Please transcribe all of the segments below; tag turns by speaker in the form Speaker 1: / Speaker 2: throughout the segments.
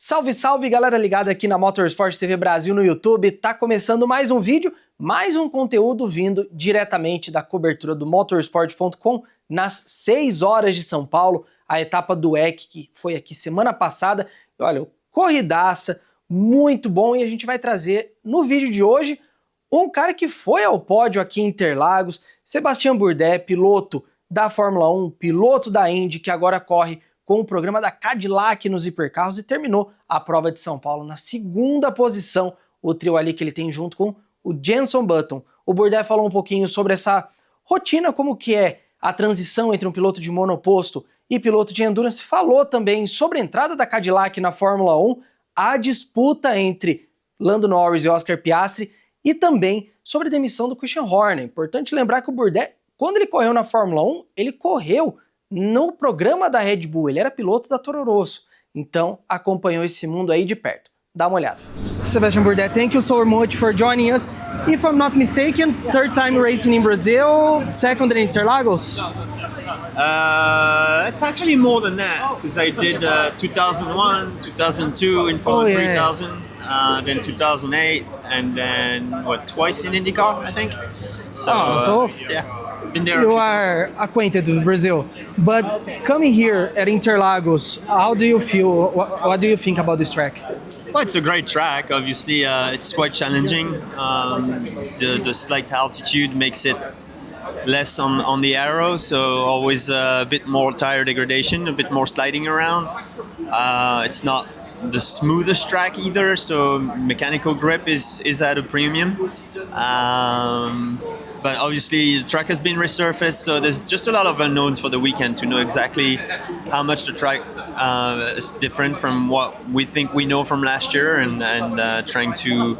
Speaker 1: Salve, salve, galera ligada aqui na Motorsport TV Brasil no YouTube. Tá começando mais um vídeo, mais um conteúdo vindo diretamente da cobertura do Motorsport.com nas 6 horas de São Paulo, a etapa do WEC, que foi aqui semana passada. E olha, corridaça, muito bom, e a gente vai trazer no vídeo de hoje um cara que foi ao pódio aqui em Interlagos, Sébastien Bourdais, piloto da Fórmula 1, piloto da Indy, que agora corre com o programa da Cadillac nos hipercarros e terminou a prova de São Paulo na segunda posição, o trio ali que ele tem junto com o Jenson Button. O Bourdais falou um pouquinho sobre essa rotina, como que é a transição entre um piloto de monoposto e piloto de endurance, falou também sobre a entrada da Cadillac na Fórmula 1, a disputa entre Lando Norris e Oscar Piastri e também sobre a demissão do Christian Horner. Importante lembrar que o Bourdais, quando ele correu na Fórmula 1, ele correu no programa da Red Bull, ele era piloto da Toro Rosso, então acompanhou esse mundo aí de perto. Dá uma olhada. Sébastien Bourdais, thank you so much for joining us. If I'm not mistaken, third time racing in Brazil, second in Interlagos?
Speaker 2: It's actually more than that, because I did 2001, 2002 in Formula 3000, then 2008, and then, twice in IndyCar, I think. So yeah.
Speaker 1: You are acquainted with Brazil, but coming here at Interlagos, how do you feel? What do you think about this track?
Speaker 2: Well, it's a great track. Obviously, it's quite challenging. The slight altitude makes it less on the aero, so always a bit more tire degradation, a bit more sliding around. It's not the smoothest track either, so mechanical grip is at a premium. But obviously the track has been resurfaced, so there's just a lot of unknowns for the weekend to know exactly how much the track is different from what we think we know from last year, and trying to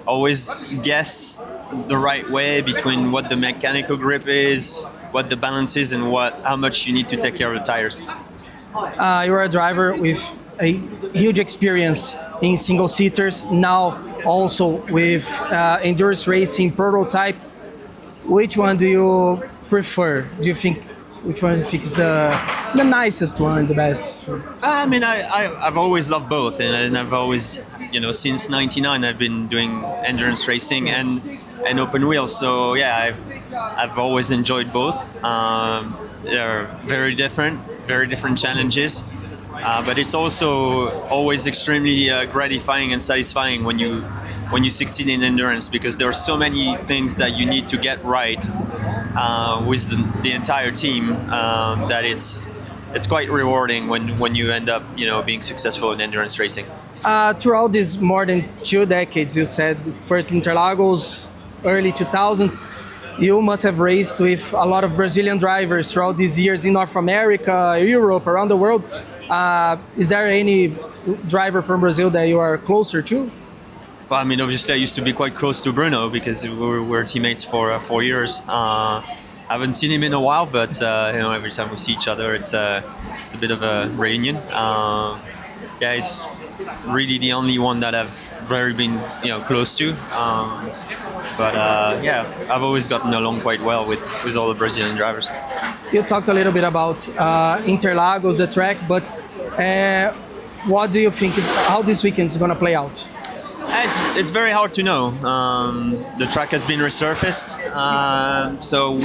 Speaker 2: always guess the right way between what the mechanical grip is, what the balance is, and how much you need to take care of the tires.
Speaker 1: You're a driver with a huge experience in single-seaters, now also with endurance racing prototype. Which one do you prefer? Do you think which one is the nicest one, the best?
Speaker 2: I mean, I've always loved both, and I've always, since '99, I've been doing endurance racing and open wheels. So yeah, I've always enjoyed both. They're very different challenges. But it's also always extremely gratifying and satisfying when you succeed in endurance, because there are so many things that you need to get right with the entire team that it's quite rewarding when you end up being successful in endurance racing.
Speaker 1: Throughout these more than 2 decades, you said first Interlagos, early 2000s, you must have raced with a lot of Brazilian drivers throughout these years in North America, Europe, around the world. Is there any driver from Brazil that you are closer to?
Speaker 2: Well, I mean, obviously I used to be quite close to Bruno because we were teammates for 4 years. I haven't seen him in a while, but every time we see each other, it's a bit of a reunion. He's really the only one that I've very been close to. But I've always gotten along quite well with all the Brazilian drivers.
Speaker 1: You talked a little bit about Interlagos, the track, but what do you think, how this weekend is going to play out?
Speaker 2: It's very hard to know. The track has been resurfaced, so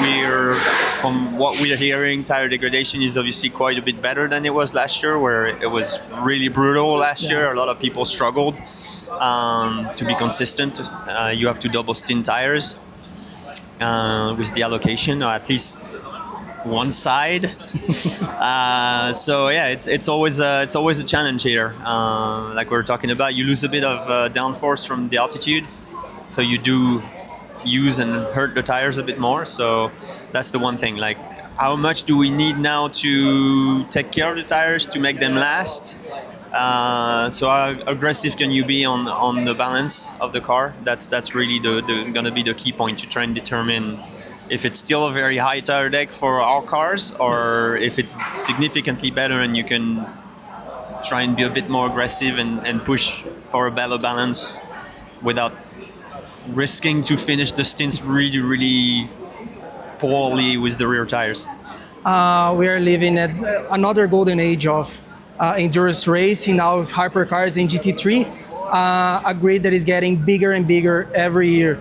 Speaker 2: from what we're hearing, tire degradation is obviously quite a bit better than it was last year, where it was really brutal last year. A lot of people struggled to be consistent. You have to double stint tires with the allocation, or at least one side. So yeah, it's always a challenge here. Like we were talking about, you lose a bit of downforce from the altitude, so you do use and hurt the tires a bit more. So that's the one thing. Like, how much do we need now to take care of the tires to make them last? So how aggressive can you be on the balance of the car? That's really gonna be the key point to try and determine if it's still a very high tire deck for our cars, or if it's significantly better and you can try and be a bit more aggressive and push for a better balance without risking to finish the stints really, really poorly with the rear tires.
Speaker 1: We are living at another golden age of endurance racing now with hypercars and GT3, a grid that is getting bigger and bigger every year.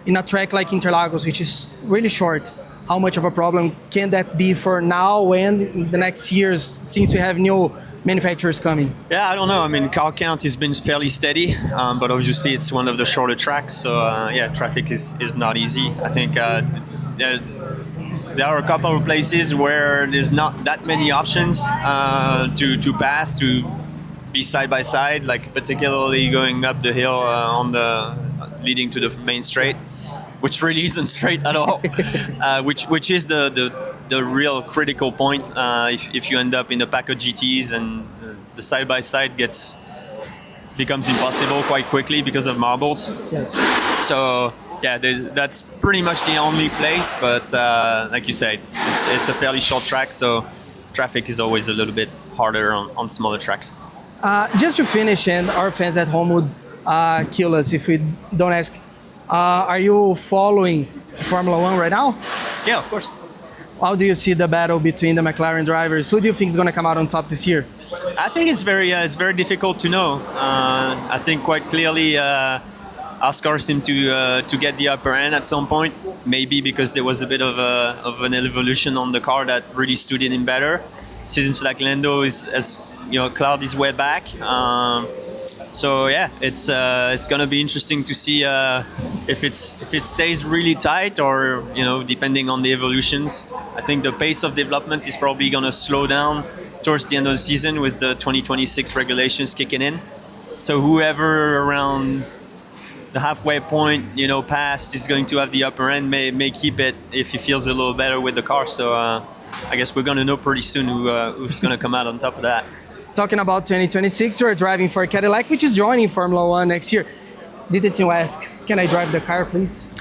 Speaker 1: In a track like Interlagos, which is really short, how much of a problem can that be for now and in the next years, since we have new manufacturers coming?
Speaker 2: Yeah, I don't know. I mean, car count has been fairly steady, but obviously it's one of the shorter tracks, so yeah, traffic is not easy. I think there are a couple of places where there's not that many options to pass, to be side by side, like particularly going up the hill on the leading to the main straight, which really isn't straight at all, which is the real critical point if you end up in the pack of GTs and the side by side becomes impossible quite quickly because of marbles.
Speaker 1: Yes.
Speaker 2: So yeah, that's pretty much the only place, but like you said, it's a fairly short track, so traffic is always a little bit harder on smaller tracks.
Speaker 1: Just to finish, and our fans at home would kill us if we don't ask, are you following Formula One right now?
Speaker 2: Yeah, of course.
Speaker 1: How do you see the battle between the McLaren drivers? Who do you think is going to come out on top this year?
Speaker 2: I think it's very difficult to know. I think quite clearly Oscar seemed to get the upper hand at some point, maybe because there was a bit of an evolution on the car that really suited him better. Seems like Lando has clawed his way back. So yeah, it's gonna be interesting to see if it stays really tight, or depending on the evolutions. I think the pace of development is probably gonna slow down towards the end of the season with the 2026 regulations kicking in. So whoever around the halfway point, past is going to have the upper end, may keep it if he feels a little better with the car. So I guess we're gonna know pretty soon who's gonna come out on top of that.
Speaker 1: Talking about 2026, you are driving for Cadillac, which is joining Formula One next year. Didn't you ask, can I drive the car, please?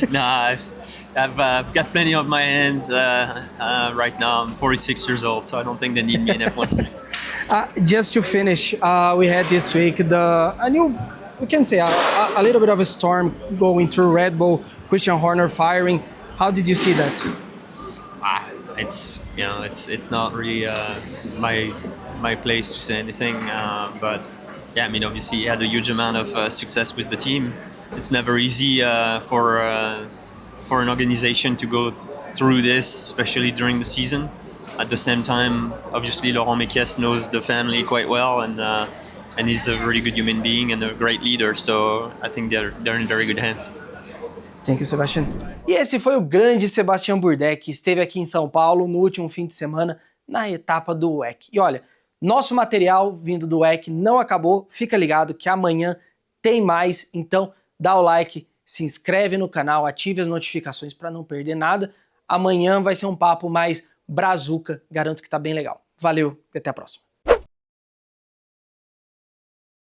Speaker 2: Nah, I've got plenty on my hands right now. I'm 46 years old, so I don't think they need me in F1.
Speaker 1: Just to finish, we had this week a little bit of a storm going through Red Bull, Christian Horner firing. How did you see that?
Speaker 2: It's not really my place to say anything, but yeah, I mean, obviously he had a huge amount of success with the team. It's never easy for an organization to go through this, especially during the season. At the same time, obviously Laurent Mekies knows the family quite well, and he's a really good human being and a great leader, so I think they're in very good hands.
Speaker 1: Thank you, Sébastien. E esse foi o grande Sébastien Bourdais, que esteve aqui em São Paulo no último fim de semana na etapa do WEC. E olha, nosso material vindo do WEC não acabou, fica ligado que amanhã tem mais, então dá o like, se inscreve no canal, ative as notificações para não perder nada. Amanhã vai ser um papo mais brazuca, garanto que tá bem legal. Valeu e até a próxima.